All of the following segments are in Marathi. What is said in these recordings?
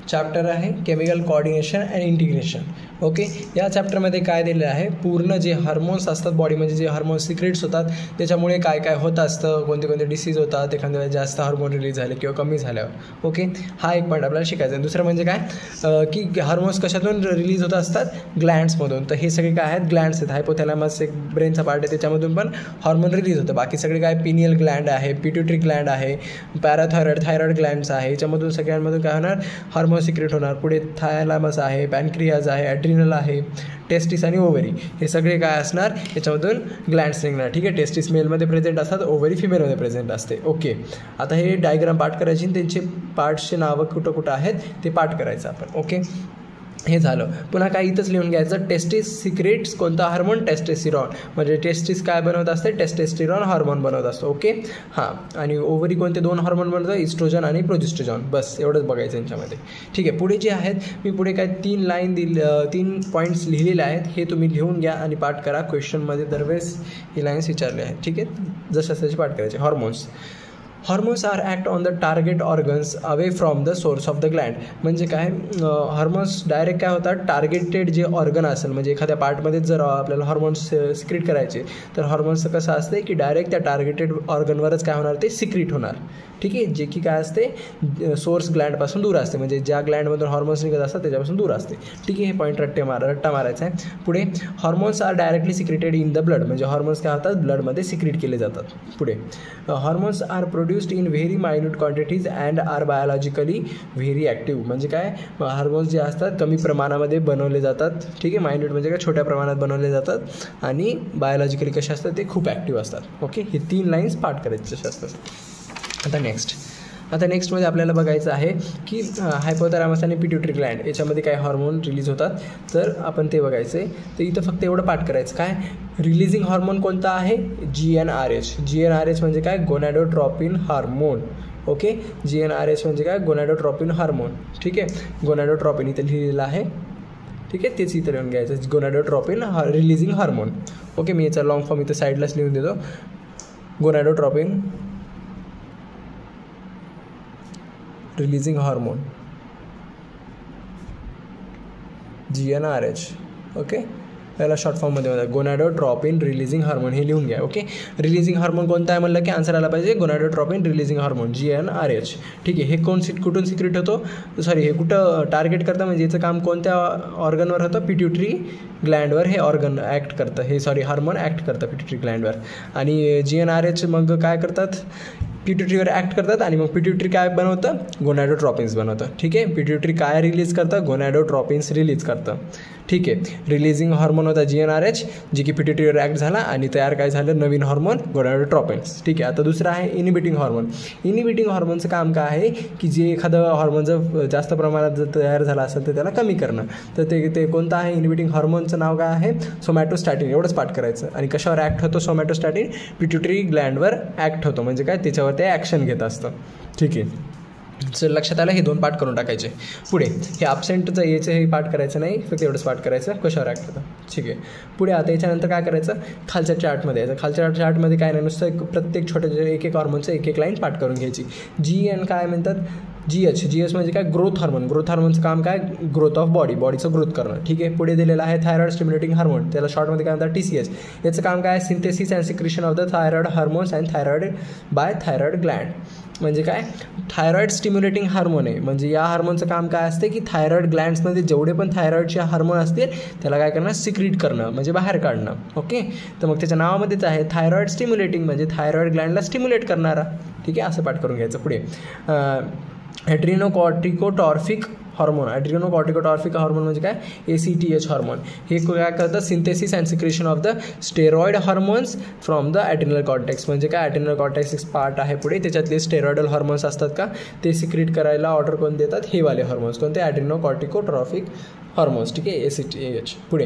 चॅप्टर आहे chemical coordination and integration. Okay, या चॅप्टरमध्ये काय दिलेलं आहे, पूर्ण जे हार्मोन्स असतात बॉडीमध्ये, जे हार्मोन्स सिक्रेट्स होतात त्याच्यामुळे काय काय होत असतं, कोणते कोणते डिसीज होतात, एखाद्या वेळेस जास्त हार्मोन रिलीज झाले किंवा कमी झाल्यावर. ओके, हा एक पॉईंट आपल्याला शिकायचा आहे. दुसरं म्हणजे काय की हार्मोन्स कशातून रिलीज होत असतात, ग्लँड्समधून. तर हे सगळे काय आहेत, ग्लँड्स आहेत. हायपोथॅलॅमस एक ब्रेनचा पार्ट आहे, त्याच्यामधून पण हार्मोन रिलीज होतं. बाकी सगळे काय, पिनियल ग्लँड आहे, पिट्युटरी ग्लँड आहे, पॅराथायरॉइड, थायरॉइड ग्लँड्स आहे. याच्यामधून सगळ्यांमधून काय होणार, हार्मोन सिक्रेट होणार. पुढे थायलॅमस आहे, पॅनक्रियाज आहे, ॲड्रिनल आहे, टेस्टिस आणि ओव्हरी, हे सगळे काय असणार, याच्यामधून ग्लँड्स निघणार. ठीक आहे, टेस्टिस मेलमध्ये प्रेझेंट असतात, ओव्हरी फिमेलमध्ये प्रेझेंट असते. ओके, आता हे डायग्राम पाठ करायची आणि त्यांचे पार्ट्सचे नावं कुठं कुठं आहेत ते पाठ करायचं आपण. ओके, हे झालं. पुन्हा काय इथंच लिहून घ्यायचं, टेस्टिस सिक्रेट्स कोणता हार्मोन, टेस्टेस्टिरॉन. म्हणजे टेस्टिस काय बनवत असते, टेस्टेस्टिरॉन हार्मोन बनवत असतो. ओके, हां. आणि ओव्हरी कोणते 2 हार्मोन बनवतं, इस्ट्रोजन आणि प्रोजेस्टेरॉन. बस एवढंच बघायचं यांच्यामध्ये. ठीक आहे, पुढे जे आहेत, मी पुढे काय 3 पॉईंट्स लिहिलेले आहेत, हे तुम्ही लिहून घ्या आणि पाठ करा. क्वेश्चनमध्ये दरवेळेस ही लाईन्स विचारले आहेत. ठीक आहे, जसं त्याची पाठ करायचे. Hormones are act on the target organs away from the source of the gland. म्हणजे काय, हॉर्मोन्स डायरेक्ट काय होतात, टार्गेटेड जे ऑर्गन असेल, म्हणजे एखाद्या पार्टमध्ये जर आपल्याला हॉर्मोन्स सिक्रेट करायचे, तर हॉर्मोन्सचं कसं असते की डायरेक्ट त्या टार्गेटेड ऑर्गनवरच काय होणार, ते सिक्रेट होणार. ठीक आहे, जे की काय असते, सोर्स ग्लँडपासून दूर असते, म्हणजे ज्या ग्लँडमधून हॉर्मोन्स निघत असतात त्याच्यापासून दूर असते. ठीक आहे, हे पॉईंट रट्टा मारायचा आहे. पुढे hormones are directly secreted in the blood. म्हणजे हॉर्मोन्स काय होतात, ब्लडमध्ये सिक्रेट केले जातात. पुढे hormones are produced in very minute quantities and are biologically very active. म्हणजे काय, हार्मोन्स जे असतात कमी प्रमाणामध्ये बनवले जातात. ठीक आहे, मायन्यूट म्हणजे काय, छोट्या प्रमाणात बनवले जातात आणि बायोलॉजिकली कसे असतात, ते खूप ॲक्टिव्ह असतात. ओके, हे 3 लाईन्स पाठ करायचे असतात. आता नेक्स्टमध्ये आपल्याला बघायचं आहे की हायपोथॅलॅमस आणि पिट्युटरी ग्लँड याच्यामध्ये काय हार्मोन रिलीज होतात, तर आपण ते बघायचं आहे. तर इथं फक्त एवढं पाठ करायचं, काय रिलीजिंग हार्मोन कोणता आहे, GnRH म्हणजे काय, गोनॅडोट्रॉपिन हार्मोन. ओके, GnRH म्हणजे काय, गोनॅडोट्रॉपिन हार्मोन. ठीक आहे, गोनॅडोट्रॉपिन इथं लिहिलेलं आहे. ठीक आहे, तेच इथं लिहून घ्यायचं, गोनॅडोट्रॉपिन रिलीजिंग हार्मोन. ओके, मी याचा लॉंग फॉर्म इथं साईडलाच लिहून देतो, गोनॅडोट्रॉपिन रिलीजिंग हार्मोन, GnRH. ओके, त्याला शॉर्ट फॉर्ममध्ये म्हणतात गोनॅडोट्रॉपिन रिलीजिंग हार्मोन, हे लिहून घ्या. ओके, रिलीजिंग हार्मोन कोणता आहे म्हणलं की आन्सर आला पाहिजे, गोनॅडोट्रॉपिन रिलीजिंग हार्मोन, GnRH. ठीक आहे, हे कुठून सिक्रेट होतो, हे कुठं टार्गेट करतं, म्हणजे याचं काम कोणत्या ऑर्गनवर होतं, पिट्युटरी ग्लँडवर हे ऑर्गन ॲक्ट करतं, हे हार्मोन ॲक्ट करतं पिट्युटरी ग्लँडवर. आणि GnRH मग काय करतात, पिट्युटरीवर ॲक्ट करतात आणि मग पिट्युटरी काय बनवतं, गोनॅडोट्रॉपिन्स बनवतं. ठीक आहे, पिट्युटरी काय रिलीज करतं, गोनॅडोट्रॉपिन्स रिलीज करतं. ठीक आहे, रिलीजिंग हार्मोन होता GnRH, जे की पिट्युटरीवर ॲक्ट झाला आणि तयार काय झालं, नवीन हार्मोन गोनॅडोट्रॉपिन्स. ठीक आहे, आता दुसरं आहे इनिबिटिंग हार्मोन. इनिबिटिंग हार्मोनचं काम काय आहे की जे एखादं हार्मोन जर जास्त प्रमाणात जर तयार झाला असेल तर त्याला कमी करणं. तर ते कोणतं आहे, इनिबिटिंग हार्मोनचं नाव काय आहे, सोमॅटोस्टॅटिन. एवढंच पाठ करायचं. आणि कशावर ॲक्ट होतो सोमॅटोस्टॅटिन, पिट्युटरी ग्लँडवर ॲक्ट होतो, म्हणजे काय, त्याच्यावर ते ॲक्शन घेत असतं. ठीक आहे, सर लक्षात आलं, हे 2 पाठ करून टाकायचे. पुढे हे ॲब्सेंटचं याचं हे पाठ करायचं नाही, फक्त एवढंच पाठ करायचं, कशावर ॲक्ट होतं. ठीक आहे, पुढे आता याच्यानंतर काय करायचं, खालच्या चार्टमध्ये यायचं. खालच्या चार्टमध्ये काय नाही, नुसतं प्रत्येक छोट्या एक हार्मोनचं एक लाईन पाठ करून घ्यायची. GN काय म्हणतात, GH म्हणजे काय, ग्रोथ हार्मोनचं काम काय, ग्रोथ ऑफ बॉडीचं ग्रोथ करणं. ठीक आहे, पुढे दिलेलं आहे थायरॉइड स्टिम्युलेटिंग हार्मोन, त्याला शॉर्टमध्ये काय म्हणतात, TCH. याचं काम काय, synthesis and secretion of the thyroid hormones and thyroid by thyroid gland. म्हणजे काय, थायरॉइड स्टिम्युलेटिंग हार्मोन आहे. म्हणजे या हार्मोनचं काम काय असते की थायरॉइड ग्लँड्समध्ये जेवढे पण थायरॉइडचे हार्मोन असतील त्याला काय करणं, सिक्रेट करणं, म्हणजे बाहेर काढणं. ओके, तर मग त्याच्या नावामध्येच आहे थायरॉइड स्टिम्युलेटिंग, म्हणजे थायरॉइड ग्लँडला स्टिम्युलेट करणारा. ठीक आहे, असं पाठ करून घ्यायचं. पुढे ॲड्रिनोकॉर्टिकोटॉर्फिक हार्मोन. ॲड्रिनोकॉर्टिकोटॉर्फिक हार्मोन म्हणजे काय, ACTH हार्मोन. हे काय करतं, synthesis and secretion of the steroid hormones from the adrenal cortex. म्हणजे काय, ॲड्रिनल कॉर्टेक्स पार्ट आहे पुढे, त्याच्यातले स्टेरॉइडल हार्मोन्स असतात का, ते सिक्रेट करायला ऑर्डर कोण देतात, हे वाले हार्मोन्स कोणते, ॲड्रिनोकॉर्टिकोटॉर्फिक हार्मोन्स. ठीक आहे, ACTH. पुढे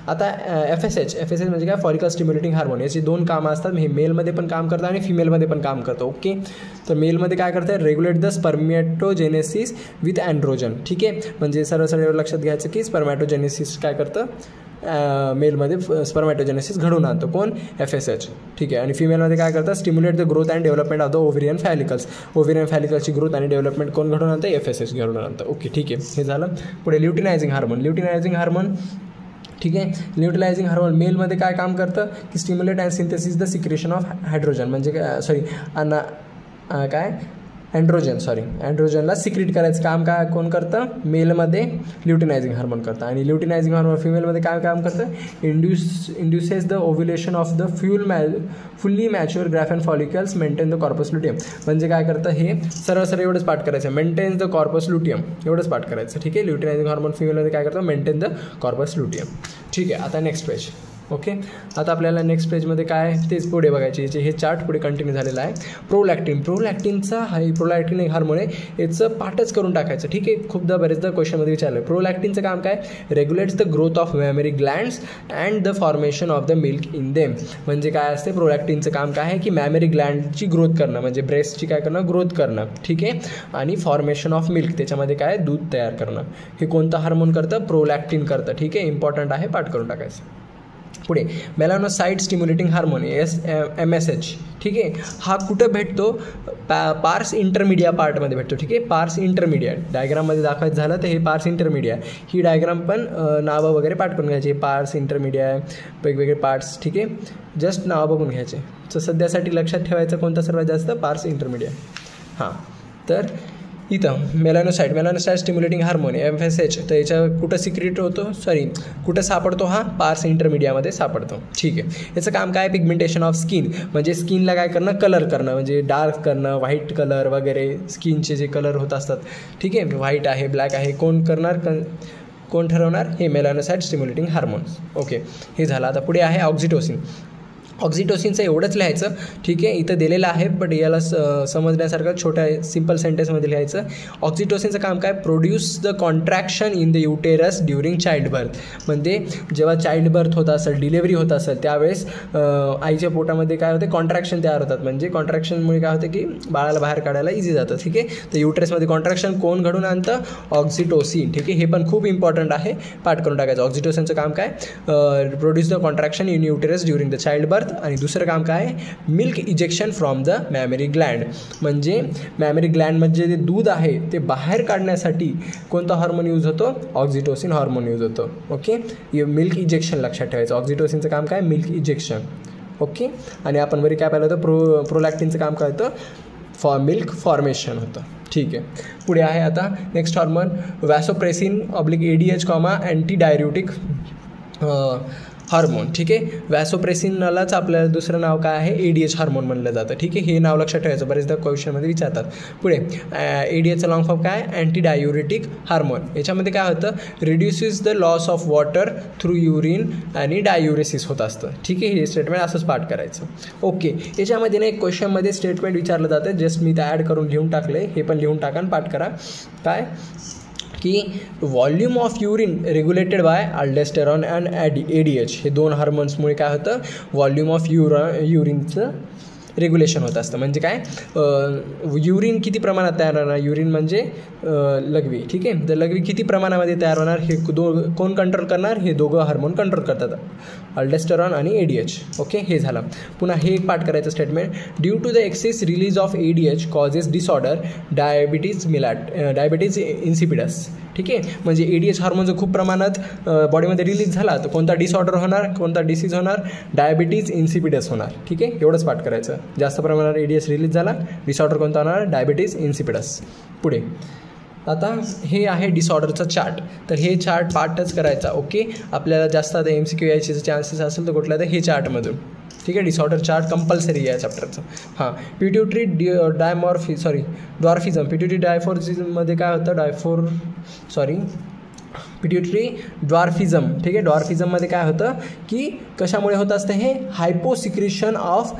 आता FSH म्हणजे काय, फॉलिकल स्टिम्युलेटिंग हार्मोन. याची 2 कामं असतात, हे मेलमध्ये पण काम करतं आणि फिमेलमध्ये पण काम करतं. ओके, तर मेलमध्ये काय करतं, रेग्युलेट द स्पर्मॅटोजेनेसिस विथ अँड्रोजन. ठीक आहे, म्हणजे सरळ लक्षात घ्यायचं की स्पर्मॅटोजेनेसिस काय करतं, मेलमध्ये स्पर्मॅटोजेनेसिस घडवून आणतो. कोण? FSH. ठीक आहे. आणि फिमेलमध्ये काय करतं? Stimulate the growth and development of the ovarian follicles. Ovarian फॅलिकल्सची ग्रोथ आणि डेव्हलपमेंट कोण घडवून आणतं? FSH घडवून आणतं. ओके, ठीक आहे, हे झालं. पुढे ल्युटिनायझिंग हार्मोन. ल्युटिनायझिंग हार्मोन, ठीक आहे. न्यूट्रलायझिंग हार्मोन मेलमध्ये काय काम करतं की stimulate and synthesis the secretion of hydrogen, म्हणजे अँड्रोजनला सिक्रेट करायचं काम काय कोण करतं? मेलमध्ये ल्युटिनायझिंग हार्मोन करतं. आणि ल्युटिनायझिंग हार्मोन फिमेलमध्ये काय काम करतं? Induces the ovulation of the fully mature graafian follicles, maintain the corpus luteum. म्हणजे काय करतं? हे सरळ एवढंच पाठ करायचं, मेंटेन्स द कॉर्पस लुटियम, एवढंच पाठ करायचं. ठीक आहे. ल्युटिनायझिंग हार्मोन फिमेलमध्ये काय करतं? Maintain the corpus luteum. ठीक आहे. आता नेक्स्ट पेज. ओके, आता आपल्याला नेक्स्ट पेजमध्ये काय तेच पुढे बघायचे. हे चार्ट पुढे कंटिन्यू झालेला आहे. प्रोलॅक्टिनचा प्रोलॅक्टिन एक हार्मोन आहे, याचं पाठच करून टाकायचं. ठीक आहे. खूपदा बरेचदा क्वेश्चनमध्ये विचारलं. प्रोलॅक्टिनचं काम काय? रेग्युलेट्स the growth of memory glands and the formation of the milk in them. म्हणजे काय असते? प्रोलॅक्टिनचं काम काय आहे की मॅमरी ग्लँडची ग्रोथ करणं, म्हणजे ब्रेस्टची काय करणं? ग्रोथ करणं. ठीक आहे. आणि फॉर्मेशन ऑफ मिल्क, त्याच्यामध्ये काय? दूध तयार करणं. हे कोणतं हार्मोन करतं? प्रोलॅक्टिन करतं. ठीक आहे. इम्पॉर्टंट आहे, पाठ करून टाकायचं. पुढे मेलानोसाइट स्टिम्युलेटिंग हार्मोन MSH. ठीक आहे. हा कुठं भेटतो? पार्स इंटरमिडिया पार्टमध्ये भेटतो. ठीक आहे. पार्स इंटरमिडिया डायग्राममध्ये दाखवायचं झालं तर हे पार्स इंटरमिडिया, ही डायग्राम पण नावं वगैरे पाठ करून घ्यायची. पार्स इंटरमिडिया, वेगवेगळे पार्ट्स. ठीक आहे. जस्ट नावं बघून घ्यायचे. तर सध्यासाठी लक्षात ठेवायचं कोणता सर्वात जास्त? पार्स इंटरमिडिया. हां, तर इथं मेलानोसाइट स्टिम्युलेटिंग हार्मोन FSH, तर याच्या कुठं सिक्रेट होतो? कुठं सापडतो? हा पार्स इंटरमिडियामध्ये सापडतो. ठीक आहे. याचं काम काय? पिगमेंटेशन ऑफ स्किन, म्हणजे स्किनला काय करणं? कलर करणं, म्हणजे डार्क करणं, व्हाईट कलर वगैरे, स्किनचे जे कलर होत असतात. ठीक आहे. व्हाईट आहे, ब्लॅक आहे, कोण करणार? कोण ठरवणार? हे मेलानोसाइट स्टिम्युलेटिंग हार्मोन्स. ओके, हे झालं. आता पुढे आहे ऑक्सिटोसिन. ऑक्सिटोसिनचं एवढंच लिहायचं. ठीक आहे. इथं दिलेलं आहे, बट याला समजण्यासारखं छोट्या सिम्पल सेंटेन्समध्ये लिहायचं. ऑक्सिटोसिनचं काम काय? Produce the contraction in the uterus during child birth. म्हणजे जेव्हा चाइल्ड बर्थ होत असेल, डिलेव्हरी होत असेल, त्यावेळेस आईच्या पोटामध्ये काय होते? कॉन्ट्रॅक्शन तयार होतात. म्हणजे कॉन्ट्रॅक्शनमुळे काय होतं की बाळाला बाहेर काढायला इझी जातं. ठीक आहे. तर युटेरसमध्ये कॉन्ट्रॅक्शन कोण घडून आणतं? ऑक्सिटोसिन. ठीक आहे. हे पण खूप इम्पॉर्टंट आहे, पाठ करून टाकायचं. ऑक्सिटोसिनचं काम काय? Produce the contraction in uterus during the child birth. आणि दुसरं काम काय? Milk ejection from the memory Gland. म्हणजे मॅमरी ग्लँडमध्ये जे दूध आहे ते बाहेर काढण्यासाठी कोणता हार्मोन यूज होतो? ऑक्सिटोसिन हार्मोन यूज होतो. ओके. मिल्क इजेक्शन लक्षात ठेवायचं. ऑक्सिटोसिनचं काम काय? Milk ejection. ओके. आणि आपण वरी काय पाहिलं होतं? प्रोलॅक्टिनचं काम काय होतं? मिल्क फॉर्मेशन होतं. ठीक आहे. पुढे आहे आता next hormone vasopressin ADH, anti diuretic hormone. ठीक आहे. वॅसोप्रेसिनलाच आपल्याला दुसरं नाव काय आहे? ADH हार्मोन म्हणलं जातं. ठीक आहे. हे नाव लक्षात ठेवायचं, बरेचदा क्वेश्चनमध्ये विचारतात. पुढे ADHचं लॉंग फॉर्म काय? Anti diuretic hormone. याच्यामध्ये काय होतं? Reduces the loss of water through urine आणि डायुरेसिस होत असतं. ठीक आहे. हे स्टेटमेंट असंच पाठ करायचं. ओके. याच्यामध्ये ना एक क्वेश्चनमध्ये स्टेटमेंट विचारलं जातं, जस्ट मी ते ॲड करून लिहून टाकले, हे पण लिहून टाका आणि पाठ करा. काय की volume of urine regulated by aldosterone and ADH, हे दोन हार्मोन्समुळे काय होतं? व्हॉल्यूम ऑफ युरिनचं रेग्युलेशन होत असतं. म्हणजे काय? युरिन किती प्रमाणात तयार होणार? युरिन म्हणजे लघवी. ठीक आहे. तर लघवी किती प्रमाणामध्ये तयार होणार हे कोण कंट्रोल करणार? हे दोघं हार्मोन कंट्रोल करतात, अल्डोस्टेरॉन आणि ADH. ओके. हे झालं. पुन्हा हे एक पाठ करायचं statement. Due to the excess release of ADH causes disorder diabetes insipidus. ठीक आहे. म्हणजे ADH हार्मोन जर खूप प्रमाणात बॉडीमध्ये रिलीज झाला तर कोणता डिसऑर्डर होणार? कोणता डिसीज होणार? डायबिटीज इन्सिपिडस होणार. ठीक आहे. एवढंच पाठ करायचं. जास्त प्रमाणात ADH रिलीज झाला, डिसऑर्डर कोणता होणार? Diabetes insipidus. पुढे आता हे आहे डिसऑर्डरचा चार्ट. तर हे चार्ट पाठच करायचा. ओके. आपल्याला जास्त आता MCQ यायचे चान्सेस असेल तर कुठल्या तर हे चार्टमधून. ठीक आहे. डिसऑर्डर चार्ट कंपल्सरी आहे या चॅप्टरचं. हां. पिट्युटरी ड्वार्फिझम. पिट्युटरी डायफॉर्झिझममध्ये काय होतं? पिट्युटरी ड्वार्फिझम. ठीक आहे. ड्वार्फिझममध्ये काय होतं की कशामुळे होत असतं? हे हायपोसिक्रेशन ऑफ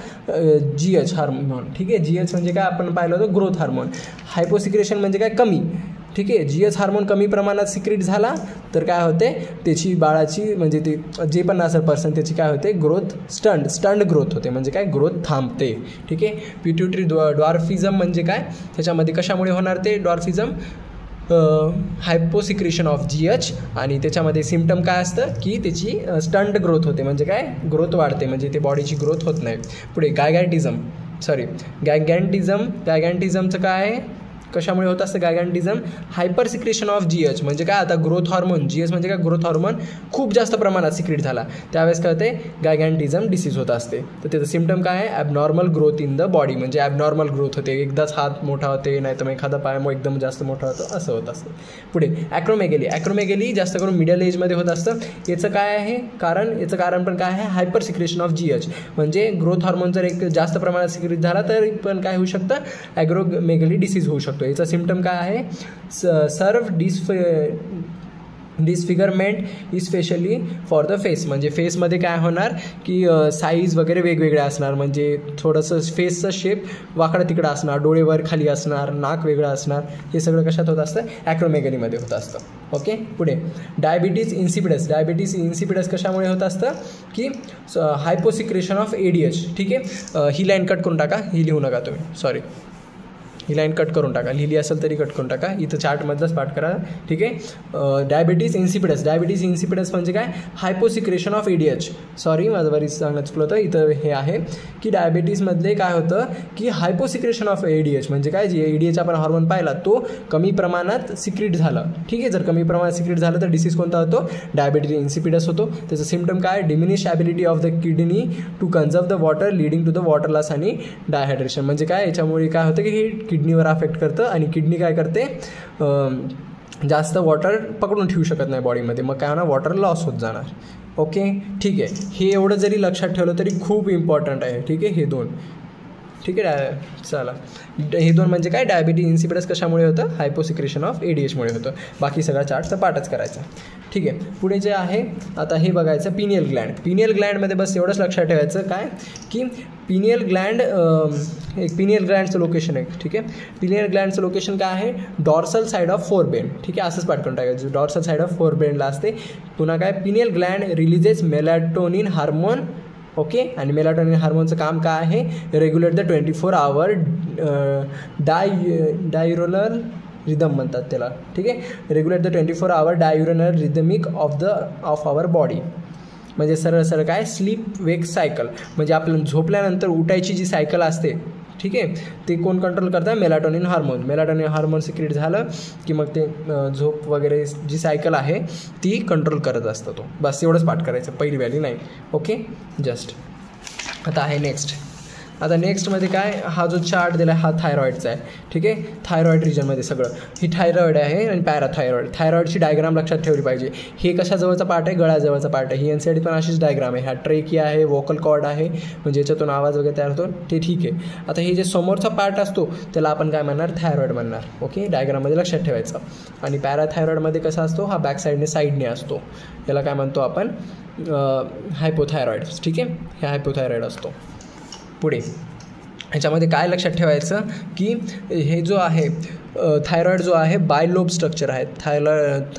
GH हार्मोन. ठीक आहे. GH म्हणजे काय? आपण पाहिलं होतं ग्रोथ हार्मोन. हायपोसिक्रेशन म्हणजे काय? कमी. ठीक आहे. GH हार्मोन कमी प्रमाणात सिक्रेट झाला तर काय होते? त्याची बाळाची म्हणजे ते जे पण असेल पर्सन त्याची काय होते? ग्रोथ स्टंड ग्रोथ होते. म्हणजे काय? ग्रोथ थांबते. ठीक आहे. पिट्युटरी ड्वार्फिझम म्हणजे काय? त्याच्यामध्ये कशामुळे होणार ते ड्वार्फिझम? हायपोसिक्रेशन ऑफ GH आणि त्याच्यामध्ये सिम्पटम काय असतं की त्याची स्टंट ग्रोथ होते, म्हणजे काय ग्रोथ वाढते, म्हणजे ते बॉडीची ग्रोथ होत नाही. पुढे गॅगॅन्टिझमचं काय आहे, कशामुळे होत असतं गॅगॅन्टिझम? हायपर सिक्रेशन ऑफ GH, म्हणजे काय आता ग्रोथ हॉर्मोन, GH म्हणजे काय ग्रोथ हॉर्मोन खूप जास्त प्रमाणात सिक्रेट झाला त्यावेळेस काय होते गॅगॅन्टिझम डिसीज होत असते. तर त्याचं सिम्पटम काय आहे? Abnormal growth in the body, म्हणजे ॲबनॉर्मल ग्रोथ होते, एकदाच हात मोठा होते, नाही तर मग एखादा पाय मग एकदम जास्त मोठा होतं, असं होत असतं. पुढे ॲक्रोमेगॅली जास्त करून मिडल एजमध्ये होत असतं. याचं काय आहे कारण? याचं कारण पण काय आहे? हायपर सिक्रेशन ऑफ GH, म्हणजे ग्रोथ हॉर्मोन जर एक जास्त प्रमाणात सिक्रेट झाला तर पण काय होऊ शकतं? ॲग्रोमेगॅली डिसीज होऊ शकतो. याचा सिम्पटम काय आहे? Disfigurement especially for the face, म्हणजे फेसमध्ये काय होणार की साईज वगैरे वेगवेगळे असणार, म्हणजे थोडंसं फेसचं शेप वाकडं तिकडं असणार, डोळे वर खाली असणार, नाक वेगळं असणार, हे सगळं कशात होत असतं? ॲक्रोमेगॅलीमध्ये होत असतं. ओके. पुढे डायबिटीज इन्सिपिडस कशामुळे होत असतं की हायपोसिक्रेशन ऑफ ADH. ठीक आहे, ही लाईन कट करून टाका, ही लिहू नका तुम्ही, सॉरी, ही लाईन कट करून टाका, लिहिली असेल तरी कट करून टाका, इथं चार्टमधलंच पाठ करा. ठीक आहे. डायबिटीज इन्सिपिडस म्हणजे काय? हायपोसिक्रेशन ऑफ ADH. सॉरी, माझं बरीच सांगणं चुकलं होतं, इथं हे आहे की डायबिटीजमधले काय होतं की हायपोसिक्रेशन ऑफ ADH म्हणजे काय? जे ADH आपण हॉर्मोन पाहिला तो कमी प्रमाणात सिक्रेट झाला. ठीक आहे, जर कमी प्रमाणात सिक्रेट झालं तर डिसीज कोणता होतो? डायबिटीज इन्सिपिडस होतो. त्याचं सिम्पटम काय? Diminish ability of the kidney to conserve the water leading to the water loss आणि डायहायड्रेशन, म्हणजे काय? याच्यामुळे काय होतं की हे किडनीवर अफेक्ट करतं आणि किडनी काय करते? जास्त वॉटर पकडून ठेवू शकत नाही बॉडीमध्ये, मग काय होणार? वॉटर लॉस होत जाणार. ओके, ठीक आहे. हे एवढं जरी लक्षात ठेवलं तरी खूप इम्पॉर्टंट आहे. ठीक आहे, हे दोन. ठीक आहे, चला, हे दोन म्हणजे काय? डायबिटीज इन्सिपिडस कशामुळे होतं? हायपोसिक्रेशन ऑफ ADHमुळे होतं. बाकी सगळा चार्टचा पाठच करायचा. ठीक आहे. पुढे जे आहे आता हे बघायचं पिनियल ग्लँडमध्ये बस एवढंच लक्षात ठेवायचं काय की पिनियल ग्लँडचं लोकेशन आहे. ठीक आहे, पिनियल ग्लँडचं लोकेशन काय आहे? Dorsal side of forebrain. ठीक आहे, असंच पाठ करून टाकायचं, डॉर्सल साईड ऑफ फोरबेनला असते. पुन्हा काय? Pineal gland releases melatonin hormone. Okay, आणि मेलॅटोनिन हार्मोनचं काम काय आहे? Regulate the 24 hour diurnal rhythm म्हणतात त्याला. ठीक आहे, regulate the 24 hour diurnal rhythmic of our body, म्हणजे सरळ काय? स्लीप वेक सायकल, म्हणजे आपल्याला झोपल्यानंतर उठायची जी सायकल असते. ठीक आहे, ते कोण कंट्रोल करतं? मेलॅटोनिन हार्मोन सिक्रेट झालं की मग ते झोप वगैरे जी सायकल आहे ती कंट्रोल करत असतं तो. बस एवढंच पाठ करायचं, पहिली व्हॅल्यू नाही. Okay, just. आता आहे नेक्स्टमध्ये काय? हा जो चार्ट दिला आहे हा थायरॉईडचा आहे. ठीक आहे, थायरॉईड रिजनमध्ये सगळं ही थायरॉईड आहे आणि थायरॉईडची डायग्राम लक्षात ठेवली पाहिजे. हे कशाजवळचा पार्ट आहे? गळ्याजवळचा पार्ट आहे. ही NCERT पण अशीच डायग्राम आहे. हा ट्रेकिया आहे, वोकल कॉर्ड आहे, म्हणजे याच्यातून आवाज वगैरे तयार होतो, ते ठीक आहे. आता हे जे समोरचा पार्ट असतो त्याला आपण काय म्हणणार? थायरॉईड म्हणणार. ओके, डायग्राममध्ये लक्षात ठेवायचं. आणि पॅराथायरॉईडमध्ये कसा असतो? हा बॅक साईडने असतो, याला काय म्हणतो आपण? हायपोथायरॉईड. ठीक आहे, हे हायपोथायरॉईड असतो. पुढे ह्याच्यामध्ये काय लक्षात ठेवायचं की हे जो आहे थायरॉईड जो आहे बायलोब स्ट्रक्चर आहे.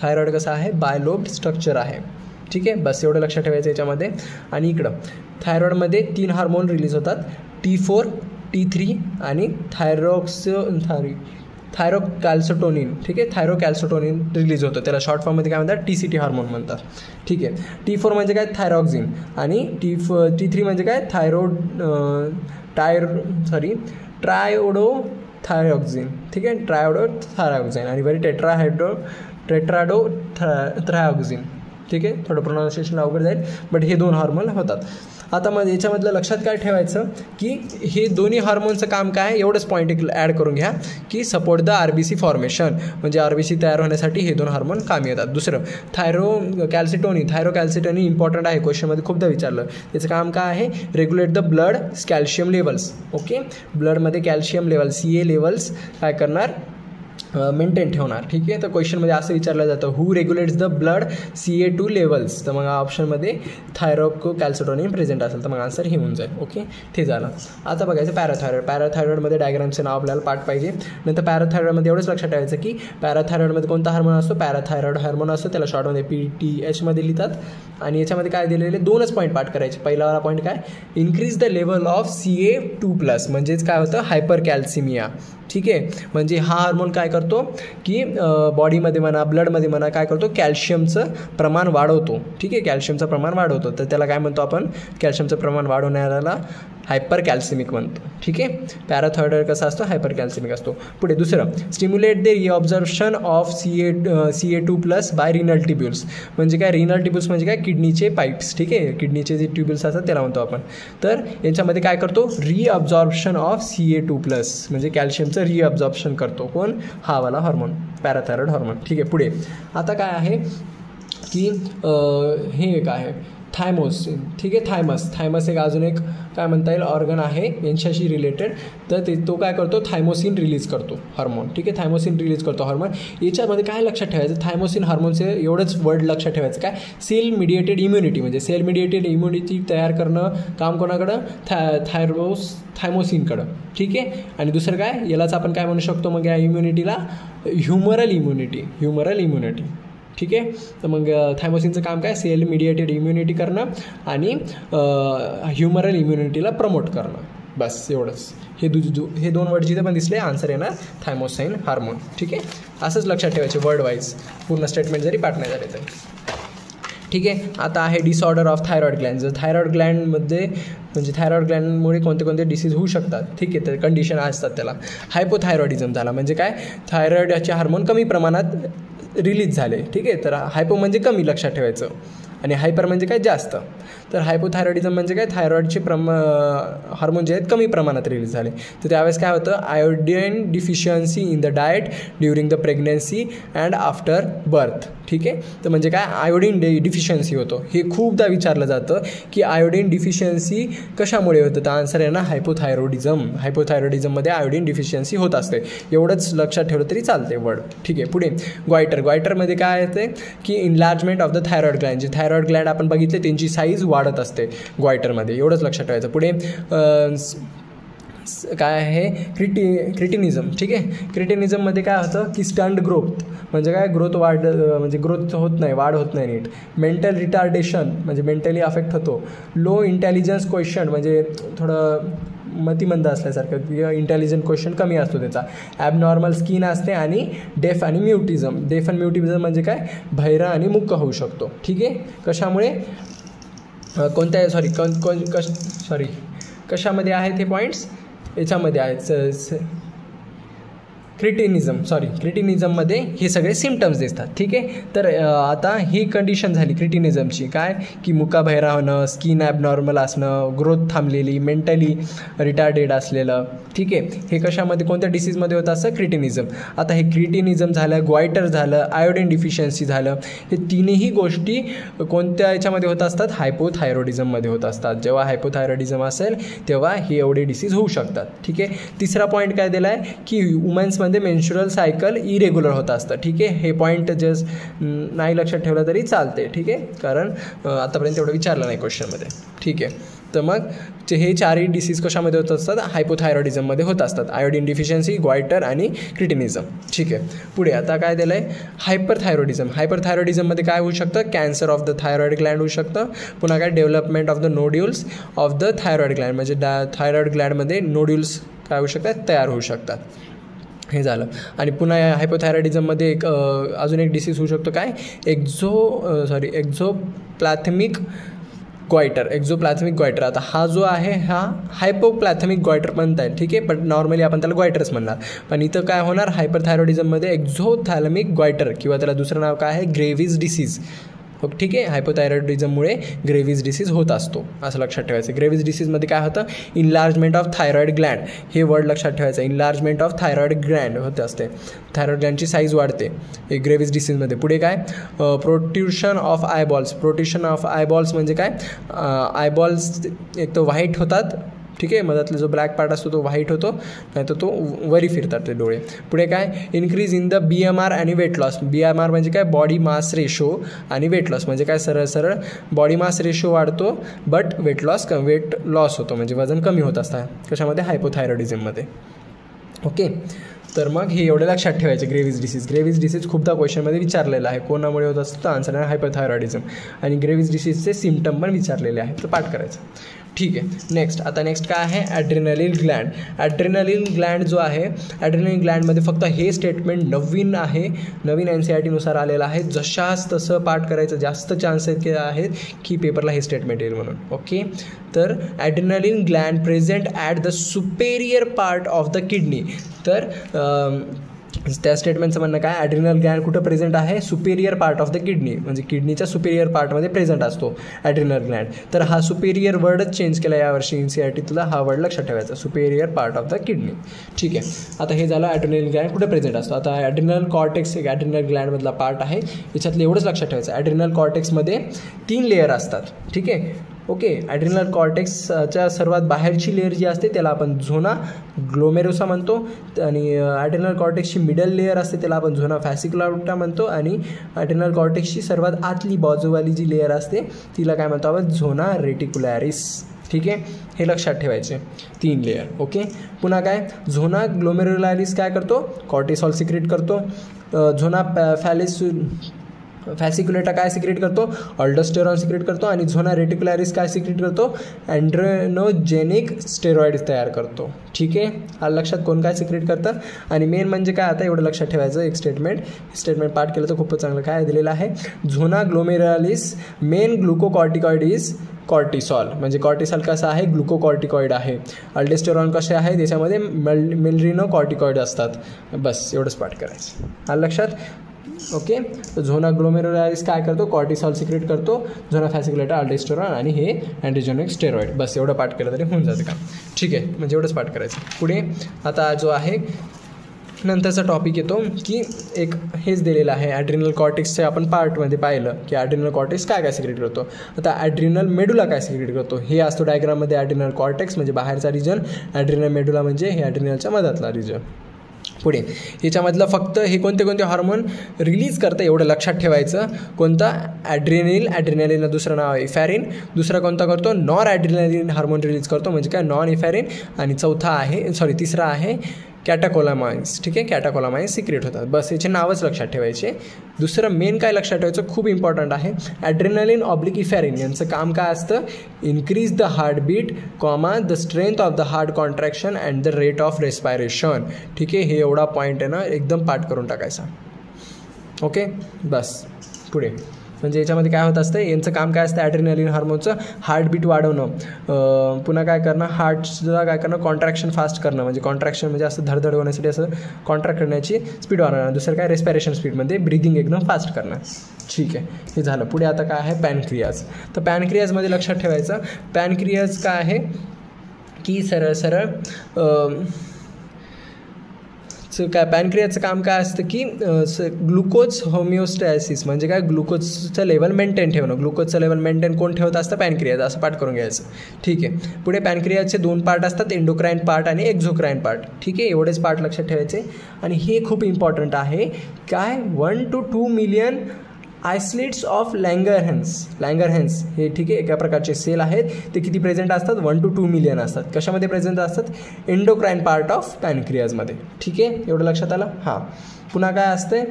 थायरॉईड कसं आहे? बायलोब स्ट्रक्चर आहे. ठीक आहे, बस एवढं लक्षात ठेवायचं याच्यामध्ये. आणि इकडं थायरॉईडमध्ये 3 हार्मोन रिलीज होतात, T4, T3 आणि थायरोकॅल्सिटोनिन. ठीक आहे, थायरोकॅल्सिटोनिन रिलीज होतं, त्याला शॉर्ट फॉर्ममध्ये काय म्हणतात? TCT हार्मोन म्हणतात. ठीक आहे, T4 म्हणजे काय? थायरॉक्झिन. आणि T3 म्हणजे काय? ट्रायोडोथायरॉक्झिन. ठीक आहे, ट्रायोडोथायरॉक्झिन आणि वरी टेट्राहायड्रोथायरॉक्झिन. ठीक आहे, थोडं प्रोनाऊन्सिएशन अवघड जाईल, बट हे 2 हार्मोन होतात. आता मग याच्यामधलं लक्षात काय ठेवायचं की हे दोन्ही हार्मोनचं काम काय? एवढंच पॉईंट एक ॲड करून घ्या की सपोर्ट द RBC फॉर्मेशन, म्हणजे RBC तयार होण्यासाठी हे 2 हार्मोन कामी येतात. दुसरं थायरोकॅल्सिटोनिन इम्पॉर्टंट आहे, क्वेश्चनमध्ये खूपदा विचारलं. त्याचं काम काय आहे? Regulate the blood calcium levels. Okay, ब्लडमध्ये कॅल्शियम लेवल CA लेवल्स काय करणार? मेंटेन ठेवणार. ठीक आहे, तर क्वेश्चनमध्ये असं विचारलं जातं who regulates the blood CA2 levels, तर मग ऑप्शनमध्ये थायरोकॅल्सिटोनिन प्रेझेंट असेल तर मग आन्सर हे होऊन जाईल. ओके, ते झालं. आता बघायचं पॅराथायरॉईडमध्ये डायग्रामचं नाव आपल्याला पाठ पाहिजे. नंतर पॅराथायरॉईडमध्ये एवढंच लक्षात ठेवायचं की पॅराथायरॉईडमध्ये कोणता हार्मोन असतो? पॅराथायरॉईड हार्मोन असतो, त्याला शॉर्टमध्ये PTH लिहितात. आणि याच्यामध्ये काय दिलेले? 2च पॉईंट पाठ करायचे. पहिला पॉईंट काय? Increase the level of CA2+, म्हणजेच काय होतं? हायपर कॅल्सिमिया. ठीक आहे. म्हणजे हा हार्मोन काय करतो की बॉडीमध्ये म्हणा ब्लडमध्ये म्हणा काय करतो, कॅल्शियमचं प्रमाण वाढवतो. ठीक आहे, कॅल्शियमचं प्रमाण वाढवतो. तर त्याला काय म्हणतो आपण, कॅल्शियमचं प्रमाण वाढवणाऱ्याला हायपर कॅल्सिमिक म्हणतो. ठीक आहे, पॅराथायरॉइड कसा असतो, हायपर कॅल्सिमिक असतो. पुढे दुसरं, stimulate the reabsorption of CA2+ by renal tubules. म्हणजे काय, रिनल ट्युब्युल्स म्हणजे काय, किडनीचे पाईप्स. ठीक आहे, किडनीचे जे ट्युब्युल्स असतात त्याला म्हणतो आपण. तर यांच्यामध्ये काय करतो, रिअब्झॉर्प्शन ऑफ CA2+ म्हणजे कॅल्शियमचं रिअब्झॉर्प्शन करतो. कोण, हा वाला हॉर्मोन, पॅराथायरॉइड हॉर्मोन. ठीक आहे, पुढे आता काय आहे की हे काय आहे, थायमोसिन. ठीक आहे, थायमस एक अजून एक काय म्हणता येईल ऑर्गन आहे यांच्याशी रिलेटेड. तर तो काय करतो, थायमोसिन रिलीज करतो हार्मोन. ठीक आहे, थायमोसिन रिलीज करतो हार्मोन. याच्यामध्ये काय लक्षात ठेवायचं, थायमोसिन हार्मोनचे एवढंच वर्ड लक्षात ठेवायचं काय, सेल मिडिएटेड इम्युनिटी. म्हणजे सेल मिडिएटेड इम्युनिटी तयार करणं काम कोणाकडं, थायमोसिनकडं. ठीक आहे, आणि दुसरं काय, यालाच आपण काय म्हणू शकतो मग या इम्युनिटीला, ह्युमरल इम्युनिटी. ठीक आहे, तर मग थायमोसिनचं काम काय, सेल मिडिएटेड इम्युनिटी करणं आणि ह्युमरल इम्युनिटीला प्रमोट करणं. बस एवढंच. हे दोन वर्ड जिथे पण दिसले आन्सर येणार थायमोसाईन हार्मोन. ठीक आहे, असंच लक्षात ठेवायचे वर्ड वाईज, पूर्ण स्टेटमेंट जरी पाठ नाही झाले तरी. ठीक आहे, आता आहे डिसऑर्डर ऑफ थायरॉइड ग्लँड. जर थायरॉइड ग्लँडमध्ये म्हणजे थायरॉइड ग्लँडमुळे कोणते कोणते डिसीज होऊ शकतात. ठीक आहे, तर कंडिशन असतात त्याला. हायपोथायरॉइडिझम झाला म्हणजे काय, थायरॉइडचे हार्मोन कमी प्रमाणात रिलीज झाले. ठीक आहे, तर हायपो म्हणजे कमी लक्षात ठेवायचं आणि हायपर म्हणजे काय, जास्त. तर हायपोथायरॉइडिझम म्हणजे काय, थायरॉइडचे हार्मोन जे आहेत कमी प्रमाणात रिलीज झाले. तर त्यावेळेस काय होतं, iodine deficiency in the diet during the pregnancy and after birth. ठीक आहे, तर म्हणजे काय, आयोडीन डिफिशियन्सी होतो. हे खूपदा विचारलं जातं की आयोडीन डिफिशियन्सी कशामुळे होतं, तर आन्सर आहे ना हायपोथायरॉइडिझममध्ये आयोडीन डिफिशियन्सी होत असते. एवढंच लक्षात ठेवलं तरी चालते वर्ड. ठीक आहे, पुढे ग्वायटरमध्ये काय येते की enlargement of the thyroid Gland. जे थायरॉइड ग्लँड आपण बघितले त्यांची साईज वाढत असते ग्वायटरमध्ये. एवढंच लक्षात ठेवायचं. पुढे काय आहे, क्रिटिनिझम. ठीक आहे, क्रिटिनिझममध्ये काय होतं की स्टंट ग्रोथ म्हणजे काय, म्हणजे ग्रोथ होत नाही, वाढ होत नाही नीट. मेंटल रिटार्डेशन म्हणजे मेंटली अफेक्ट होतो. लो इंटेलिजन्स क्वेश्चन म्हणजे थोडं मतिमंद असल्यासारखं, इंटेलिजंट क्वेश्चन कमी असतो त्याचा. ॲबनॉर्मल स्किन असते आणि डेफ आणि म्युटिझम म्हणजे काय, बहिरा आणि मुक्क होऊ शकतो. ठीक आहे, कशामुळे, कशामध्ये आहेत हे पॉईंट्स, याच्यामध्ये आहेत क्रिटिनिझममध्ये हे सगळे सिम्पटम्स दिसतात. ठीक आहे, तर आता ही कंडिशन झाली क्रिटिनिझमची, काय की मुका बहिरा होणं, स्किन ॲबनॉर्मल असणं, ग्रोथ थांबलेली, मेंटली रिटार्डेड असलेलं. ठीक आहे, हे कशामध्ये, कोणत्या डिसीजमध्ये होतं असं, क्रिटिनिझम. आता हे क्रिटिनिझम झालं, ग्वायटर झालं, आयोडीन डिफिशियन्सी झालं, हे तिन्ही गोष्टी कोणत्या याच्यामध्ये होत असतात, हायपोथायरॉइडिझममध्ये होत असतात. जेव्हा हायपोथायरॉइडिझम असेल तेव्हा हे एवढे डिसीज होऊ शकतात. ठीक आहे, तिसरा पॉईंट काय दिला आहे की वुमन्समध्ये मेन्स्ट्रुअल सायकल इरेग्युलर होत असतं. ठीक आहे, हे पॉईंट जस्ट नाही लक्षात ठेवलं तरी चालते. ठीक आहे, कारण आतापर्यंत एवढं विचारलं नाही क्वेश्चनमध्ये. ठीक आहे, तर मग हे चारही डिसीज कशामध्ये होत असतात, हायपोथायरॉइडिझममध्ये होत असतात. आयोडीन डिफिशियन्सी, ग्वायटर आणि क्रिटिनिझम. ठीक आहे, पुढे आता काय दिलं आहे, हायपरथायरॉइडिझममध्ये काय होऊ शकतं, cancer of the thyroid gland होऊ शकतं. पुन्हा काय, development of the nodules of the thyroid gland म्हणजे थायरॉइड ग्लँडमध्ये नोड्युल्स काय होऊ शकतात, तयार होऊ शकतात. हे झालं. आणि पुन्हा या हायपोथायरॉइडिझममध्ये एक अजून एक डिसीज होऊ शकतो, काय, एक्झोप्लॅथमिक ग्वायटर. आता हा जो आहे हा हायपोप्लॅथमिक ग्वायटर म्हणता येईल. ठीक आहे, पण नॉर्मली आपण त्याला ग्वायटर्स म्हणणार. पण इथं काय होणार, हायपरथायरॉइडिझममध्ये एक्झोथॅलमिक ग्वायटर किंवा त्याला दुसरं नाव काय आहे, ग्रेव्हिस डिसीज. ठीक आहे, हायपोथायरॉइडिझममुळे ग्रेव्हिस डिसीज होत असतो असं लक्षात ठेवायचं. ग्रेव्हिस डिसीजमध्ये काय होतं, इनलार्जमेंट ऑफ थायरॉइड ग्लँड. हे वर्ड लक्षात ठेवायचं, इनलार्जमेंट ऑफ थायरॉइड ग्लँड होते असते. थायरॉइड ग्लँडची साईज वाढते हे ग्रेव्हिस डिसीजमध्ये. पुढे काय, प्रोट्रुशन ऑफ आयबॉल्स म्हणजे काय, आयबॉल्स एक तर व्हाईट होतात. ठीक आहे, मधातला जो ब्लॅक पार्ट असतो तो व्हाईट होतो, नाही तर तो वरी फिरतात ते डोळे. पुढे काय, इन्क्रीज इन द BMR आणि वेट लॉस. BMR म्हणजे काय, बॉडी मास रेशो, आणि वेट लॉस म्हणजे काय, सरळ बॉडी मास रेशो वाढतो बट वेट लॉस होतो म्हणजे वजन कमी होत असतं. कशामध्ये, हायपोथायरॉइडिझममध्ये. ओके, तर मग हे एवढे लक्षात ठेवायचे. ग्रेव्हिस डिसीज खूपदा क्वेश्चनमध्ये विचारलेलं आहे, कोणामुळे होत असतं, आन्सर आहे हायपोथायरॉइडिझम. आणि ग्रेव्हिस डिसीजचे सिम्पटम पण विचारलेले आहेत, तर पाठ करायचं. ठीक आहे. नेक्स्ट काय आहे, ॲड्रेनलिन ग्लँड. ॲड्रेनलिन ग्लँड जो आहे, ॲड्रेनलिन ग्लँडमध्ये फक्त हे स्टेटमेंट नवीन आहे, नवीन NCERTनुसार आलेलं आहे. जशास तसं पाठ करायचं, जास्त चान्सेस आहेत की पेपरला हे स्टेटमेंट येईल म्हणून. ओके, तर ॲड्रेनलिन Gland present at the superior part of the kidney. तर त्या स्टेटमेंटचं म्हणणं काय, ॲड्रिनल ग्लँड कुठं प्रेझेंट आहे, superior part of the kidney, म्हणजे किडनीच्या सुपेरियर पार्टमध्ये प्रेझेंट असतो ॲड्रिनल ग्लँड. तर हा सुपेरियर वर्डच चेंज केला यावर्षी NCERTला, हा वर्ड लक्षात ठेवायचा, superior part of the kidney. ठीक आहे, आता हे झालं ॲड्रिनल ग्लँड कुठं प्रेझेंट असतो. आता ॲड्रिनल कॉर्टेक्स एक ॲड्रिनल ग्लँडमधला पार्ट आहे, याच्यातलं एवढंच लक्षात ठेवायचं, ॲड्रिनल कॉर्टेक्समध्ये 3 लेयर असतात. ठीक आहे, ओके. ॲड्रिनल कॉर्टेक्सच्या सर्वात बाहेरची लेअर जी असते त्याला आपण झोना ग्लोमेरुसा म्हणतो, आणि ॲड्रिनल कॉर्टेक्सची मिडल लेअर असते त्याला आपण झोना फॅसिक्युलाटा म्हणतो, आणि ॲड्रिनल कॉर्टेक्सची सर्वात आतली बाजूवाली जी लेअर असते तिला काय म्हणतो आपण, झोना रेटिक्युलॅरिस. ठीक आहे, हे लक्षात ठेवायचे 3 लेअर. ओके, पुन्हा काय, झोना ग्लोमेरुलारिस काय करतो, कॉर्टिसॉल सिक्रेट करतो. झोना फॅसिक्युलेटा काय सिक्रेट करतो, अल्डोस्टेरॉन सिक्रेट करतो. आणि झोना रेटिक्युलॅरिस काय सिक्रेट करतो, अँड्रेनोजेनिक स्टेरॉइड्स तयार करतो. ठीक आहे, हा लक्षात कोण काय सिक्रेट करतं. आणि मेन म्हणजे काय, आता एवढं लक्षात ठेवायचं, एक स्टेटमेंट पाठ केलं तर खूपच चांगलं. काय दिलेलं आहे, झोना ग्लोमेरुलारिस मेन ग्लुकोकॉर्टिकॉइड इज कॉर्टिसॉल. म्हणजे कॉर्टिसॉल कसं आहे, ग्लुकोकॉर्टिकॉइड आहे. अल्डोस्टेरॉन कसे आहे, त्याच्यामध्ये मेलरिनो कॉर्टिकॉइड असतात. बस एवढंच पाठ करायचं, हा लक्षात. ओके, तर झोना ग्लोमेरुलारिस काय करतो, कॉर्टिसॉल सिक्रेट करतो. झोना फॅसिक्युलेटा अल्डोस्टेरॉन, आणि हे अँड्रोजेनिक स्टेरॉइड. बस एवढं पाठ केलं तरी होऊन जातं का. ठीक आहे, म्हणजे एवढंच पाठ करायचं. पुढे आता जो आहे नंतरचा टॉपिक येतो की एक हेच दिलेलं आहे, ॲड्रिनल कॉर्टेक्सचे आपण पार्टमध्ये पाहिलं की ॲड्रिनल कॉर्टेक्स काय सिक्रेट करतो. आता ॲड्रिनल मेडुला काय सिक्रेट करतो हे असतो डायग्राममध्ये. ॲड्रिनल कॉर्टेक्स म्हणजे बाहेरचा रिजन, ॲड्रिनल मेडुला म्हणजे हे ॲड्रिनलच्या मधातला रिजन. पुढे ह्याच्यामधलं फक्त हे कोणते हार्मोन रिलीज करतं एवढं लक्षात ठेवायचं. कोणता, ॲड्रेनलिनला दुसरं नाव आहे इफॅरिन. दुसरा कोणता करतो, नॉर ॲड्रेनलिन हार्मोन रिलीज करतो, म्हणजे काय, नॉन इफॅरिन. आणि तिसरा आहे कॅटाकोलामाइन्स. ठीक आहे, कॅटाकोलामाइन्स सिक्रेट होतात. बस याचे नावच लक्षात ठेवायचे. दुसरं मेन काय लक्षात ठेवायचं, खूप इम्पॉर्टंट आहे, ॲड्रेनलिन ऑब्लिक इफॅरिन यांचं काम काय असतं, increase the heartbeat the strength of the heart contraction and the rate of respiration. ठीक आहे, हे एवढा पॉईंट आहे ना, एकदम पाठ करून टाकायचा. ओके, बस पुढे म्हणजे याच्यामध्ये काय होत असतं, यांचं काम काय असतं, ॲड्रेनलिन हार्मोनचं हार्टबीट वाढवणं. पुन्हा काय करणं, हार्टचं काय करणं, कॉन्ट्रॅक्शन फास्ट करणं. म्हणजे कॉन्ट्रॅक्शन म्हणजे असं धडधड होण्यासाठी असं कॉन्ट्रॅक्ट करण्याची स्पीड वाढवणं. दुसरं काय, रेस्पिरेशन स्पीडमध्ये ब्रिदिंग एकदम फास्ट करणं. ठीक आहे, हे झालं. पुढे आता काय आहे, पॅनक्रियाज. तर पॅनक्रियाजमध्ये लक्षात ठेवायचं, पॅनक्रियाज काय आहे की सरळ काय, पॅनक्रियाचं काम काय असतं की ग्लुकोज होमिओस्टॅसिस, म्हणजे काय, ग्लुकोजचं लेवल मेंटेन ठेवणं. ग्लुकोजचं लेवल मेंटेन कोण ठेवत असतं, पॅनक्रियाज. असं पाठ करून घ्यायचं. ठीक आहे, पुढे पॅनक्रियाचे 2 पार्ट असतात, एंडोक्राईन पार्ट आणि एक्झोक्राईन पार्ट. ठीक आहे, एवढेच पार्ट लक्षात ठेवायचे. आणि हे खूप इम्पॉर्टंट आहे, काय, 1 to 2 मिलियन आयसलेट्स ऑफ लँगरहॅन्स हे. ठीक आहे, एका प्रकारचे सेल आहेत, ते किती प्रेझेंट असतात, 1 to 2 मिलियन असतात. कशामध्ये प्रेझेंट असतात, एंडोक्राईन पार्ट ऑफ पॅनक्रियाजमध्ये. ठीक आहे, एवढं लक्षात आलं. हां, पुन्हा काय असते,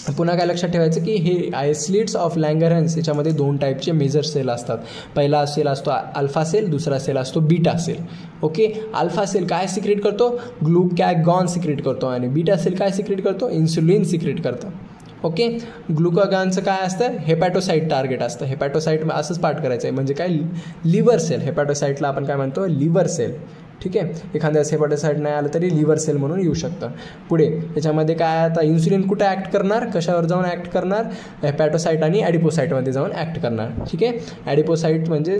पुन्हा काय लक्षात ठेवायचं की हे आयसलेट्स ऑफ लँगरहॅन्स याच्यामध्ये 2 टाईपचे मेजर सेल असतात. पहिला सेल असतो अल्फा सेल, दुसरा सेल असतो beta cell. Okay, alpha cell काय सिक्रेट करतो, ग्लुकॅगॉन सिक्रेट करतो, आणि बीटा सेल काय सिक्रेट करतो, इन्सुलिन सिक्रेट करतं. ओके, ग्लुकागॉनचं काय असतं, हेपॅटोसाईट टार्गेट असतं. हेपॅटोसाईट असंच पाठ करायचं आहे, म्हणजे काय, लिव्हर सेल. हेपॅटोसाईटला आपण काय म्हणतो, लिव्हर सेल. ठीक आहे, एखाद्या हेपॅटोसाईट नाही आलं तरी लिव्हर सेल म्हणून येऊ शकतं. पुढे याच्यामध्ये काय, आता इन्सुलिन कुठं ॲक्ट करणार, कशावर जाऊन ॲक्ट करणार, हेपॅटोसाईट आणि ॲडिपोसाईटमध्ये जाऊन ॲक्ट करणार. ठीक आहे, ॲडिपोसाईट म्हणजे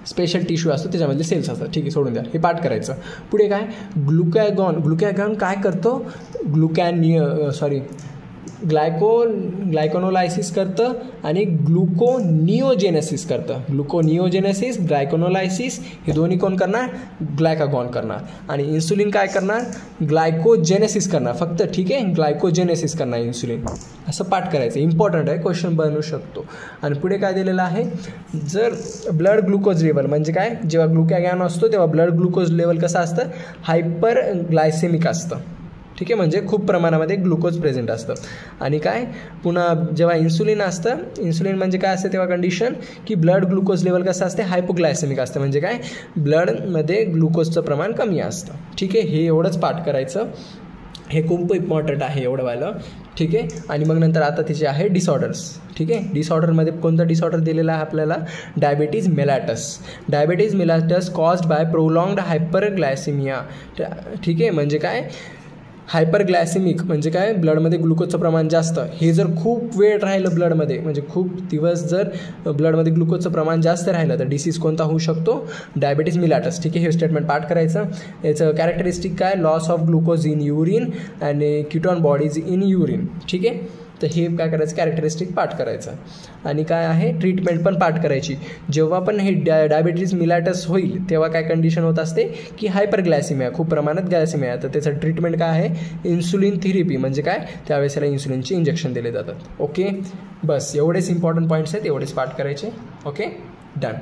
स्पेशल टिश्यू असतो, त्याच्यामधले सेल्स असतात. ठीक आहे, सोडून द्या, हे पाठ करायचं. पुढे काय, ग्लुकॅगॉन काय करतो, ग्लायकोनोलायसिस करतं आणि ग्लुकोनिओजेनेसिस करतं. ग्लुकोनिओजेनेसिस, ग्लायकोनोलायसिस हे दोन्ही कोण करणार, ग्लायकागॉन करणार. आणि इन्सुलिन काय करणार, ग्लायकोजेनेसिस करणार फक्त. ठीक आहे, ग्लायकोजेनेसिस करणार इन्सुलिन. असं पाठ करायचं, इम्पॉर्टंट आहे, क्वेश्चन बनवू शकतो. आणि पुढे काय दिलेलं आहे, जर ब्लड ग्लुकोज लेवल म्हणजे काय, जेव्हा ग्लुकॅगॉन असतो तेव्हा ब्लड ग्लुकोज लेवल कसं असतं, हायपर ग्लायसेमिक असतं. ठीक आहे, म्हणजे खूप प्रमाणामध्ये ग्लुकोज प्रेझेंट असतं. आणि काय पुन्हा जेव्हा इन्सुलिन असतं, इन्सुलिन म्हणजे काय असतं तेव्हा कंडिशन की ब्लड ग्लुकोज लेवल कसं असते, हायपोग्लायसेमिक असतं, म्हणजे काय ब्लडमध्ये ग्लुकोजचं प्रमाण कमी असतं. ठीक आहे, हे एवढंच पाठ करायचं, हे खूप इम्पॉर्टंट आहे एवढं व्हायला. ठीक आहे, आणि मग नंतर आता तिचे आहे डिसऑर्डर्स. ठीक आहे, डिसऑर्डरमध्ये कोणता डिसऑर्डर दिलेला आहे आपल्याला, diabetes mellitus. Diabetes mellitus caused by prolonged hyperglycaemia. ठीक आहे, म्हणजे काय हायपरग्लायसेमिक म्हणजे काय ब्लडमध्ये ग्लुकोजचं प्रमाण जास्त, हे जर खूप वेळ राहिलं ब्लडमध्ये, म्हणजे खूप दिवस जर ब्लडमध्ये ग्लुकोजचं प्रमाण जास्त राहिलं तर डिसीज कोणता होऊ शकतो, डायबिटीज मिलाटस. ठीक आहे, हे स्टेटमेंट पाठ करायचं. याचं कॅरेक्टरिस्टिक काय, loss of glucose in urine आणि कीटोन बॉडीज इन युरिन. ठीक आहे, तर हे काय करायचं, कॅरेक्टरिस्टिक पाठ करायचं. आणि काय आहे ट्रीटमेंट पण पाठ करायची. जेव्हा पण हे डायबिटीज मिलाटस होईल तेव्हा काय कंडिशन होत असते की हायपरग्लायसिमिया, खूप प्रमाणात ग्लायसिमिया. तर त्याचं ट्रीटमेंट काय आहे, इन्सुलिन थेरपी, म्हणजे काय त्यावेळेस याला इन्सुलिनचे इंजेक्शन दिले जातात. ओके, बस एवढेच इम्पॉर्टंट पॉईंट्स आहेत, एवढेच पाठ करायचे. Okay, done.